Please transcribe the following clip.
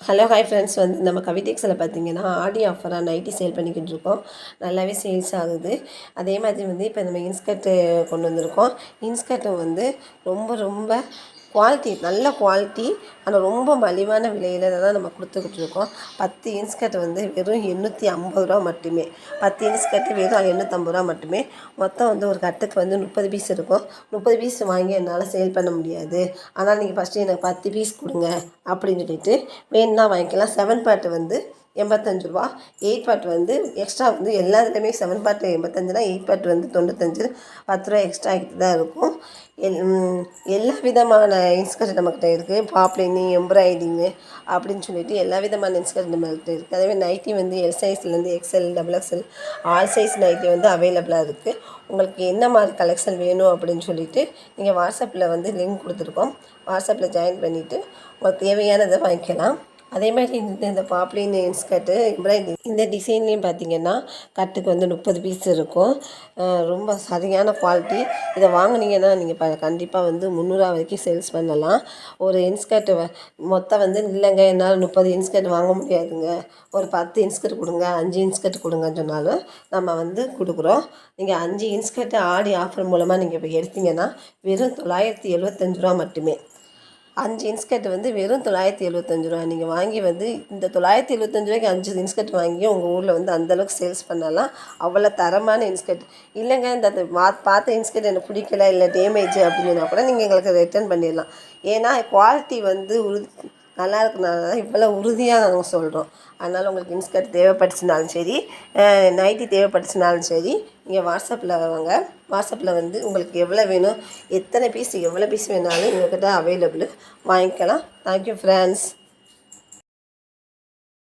Hello hi friends, வந்து நம்ம கவிடெக்ஸில் பார்த்தீங்கன்னா ஆடி ஆஃபராக நைட்டி சேல் பண்ணிக்கிட்டு இருக்கோம். நல்லாவே சேல்ஸ் ஆகுது. அதே மாதிரி வந்து இப்போ நம்ம இன்ஸ்கர்ட்டு கொண்டு வந்திருக்கோம். இன்ஸ்கர்ட்டும் வந்து ரொம்ப ரொம்ப குவாலிட்டி, நல்ல குவாலிட்டி, ஆனால் ரொம்ப மலிவான விலையில் தான் நம்ம கொடுத்துக்கிட்டு இருக்கோம். 10 இன்ஸ்கர்ட் வந்து வெறும் 850 மட்டுமே. 10 இன்ஸ்கர்ட் வெறும் 850 மட்டுமே. மொத்தம் வந்து ஒரு கட்டுக்கு வந்து 30 பீஸ் இருக்கும். 30 பீஸ் வாங்கி என்னால் சேல் பண்ண முடியாது, ஆனால் நீங்கள் ஃபஸ்ட்டு எனக்கு 10 பீஸ் கொடுங்க அப்படின்னு சொல்லிட்டு வேணும்னா வாங்கிக்கலாம். 7 பார்ட் வந்து 85 ரூபா. 8 பார்ட் வந்து எக்ஸ்ட்ரா வந்து எல்லாத்துலேயுமே 7 பார்ட் 85, 8 பார்ட் வந்து 95, 10 ரூபா எக்ஸ்ட்ரா ஆகிட்டு தான் இருக்கும். எல்லா விதமான இன்ஸ்கர்ட் நம்மக்கிட்ட இருக்குது. பாப்லைனு, எம்ப்ராய்டிங்கு அப்படின்னு சொல்லிட்டு எல்லா விதமான இன்ஸ்கர்ட் நம்மகிட்ட இருக்குது. அதேமாதிரி நைட்டி வந்து எல் சைஸ்லேருந்து XL, double XL, all size nighty வந்து அவைலபிளாக இருக்குது. உங்களுக்கு என்ன மாதிரி கலெக்ஷன் வேணும் அப்படின்னு சொல்லிட்டு நீங்கள் வாட்ஸ்அப்பில் வந்து லிங்க் கொடுத்துருக்கோம். வாட்ஸ்அப்பில் ஜாயின் பண்ணிவிட்டு உங்களுக்கு தேவையானதை வாங்கிக்கலாம். அதே மாதிரி இந்த பாப்லின் இன்ஸ்கர்ட்டு எம்ப்ராய்டிங் இந்த டிசைன்லேயும் பார்த்திங்கன்னா கட்டுக்கு வந்து 30 பீஸ் இருக்கும். ரொம்ப சரியான குவாலிட்டி. இதை வாங்கினீங்கன்னா நீங்கள் கண்டிப்பாக வந்து 300 வரைக்கும் சேல்ஸ் பண்ணலாம். ஒரு இன்ஸ்கர்ட்டு மொத்தம் வந்து இல்லைங்க என்னால் 30 இன்ஸ்கர்ட் வாங்க முடியாதுங்க, ஒரு 10 இன்ஸ்கர்ட் கொடுங்க, 5 இன்ஸ்கர்ட் கொடுங்கன்னு சொன்னாலும் நம்ம வந்து கொடுக்குறோம். நீங்கள் 5 இன்ஸ்கர்ட்டு ஆடி ஆஃபர் மூலமாக நீங்கள் இப்போ எடுத்தீங்கன்னா வெறும் 975 ரூபா மட்டுமே. 5 இன்ஸ்கர்ட் வந்து வெறும் 975 ரூபா. நீங்கள் வாங்கி வந்து இந்த 975 ரூபாய்க்கு 5 இன்ஸ்கர்ட் வாங்கி உங்கள் ஊரில் வந்து அந்தளவுக்கு சேல்ஸ் பண்ணலாம். அவ்வளோ தரமான இன்ஸ்கர்ட். இல்லைங்க இந்த பார்த்த இன்ஸ்கர்ட் எனக்கு பிடிக்கல, இல்லை டேமேஜ் அப்படின்னா கூட நீங்கள் எங்களுக்கு ரிட்டர்ன் பண்ணிடலாம். ஏன்னா குவாலிட்டி வந்து நல்லா இருக்கனால தான் இவ்வளோ உறுதியாக நாங்கள் சொல்கிறோம். அதனால் உங்களுக்கு இன்ஸ்கர்ட் தேவைப்பட்டுச்சுனாலும் சரி, நைட்டி தேவைப்பட்டுச்சுனாலும் சரி, நீங்கள் வாட்ஸ்அப்பில் வாங்க. வாட்ஸ்அப்பில் வந்து உங்களுக்கு எவ்வளோ வேணும், எத்தனை பீஸ், எவ்வளோ பீஸ் வேணாலும் எங்கள்கிட்ட அவைலபிள் வாங்கிக்கலாம். Thank you friends.